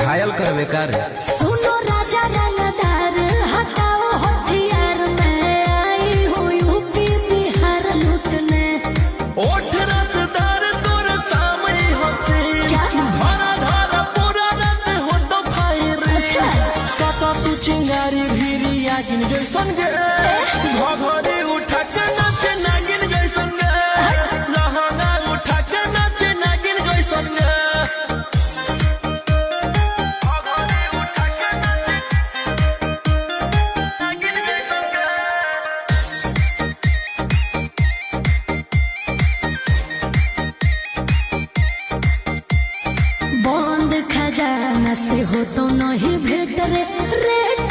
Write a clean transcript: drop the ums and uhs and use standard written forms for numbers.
घायल करबे कर। सुनो राजा रंगदार हटाओ हथियार, मैं आई हूँ यूपी बिहार लूटने। ओठ रसदार तोर सामने हंसी, क्या? धरा धरा पूरा रात हो तो फायर। अच्छा। काका तू चिंगारी भीरी आगिन जैसन गे, घघरी उठा के नाचे नागिन जैसन गे, लहंगा उठा के नाचे नागिन जैसन गे। घघरी उठा के नाचे नागिन जैसन गे। बंद खजाना से हो तो नहीं भेट रे, रेड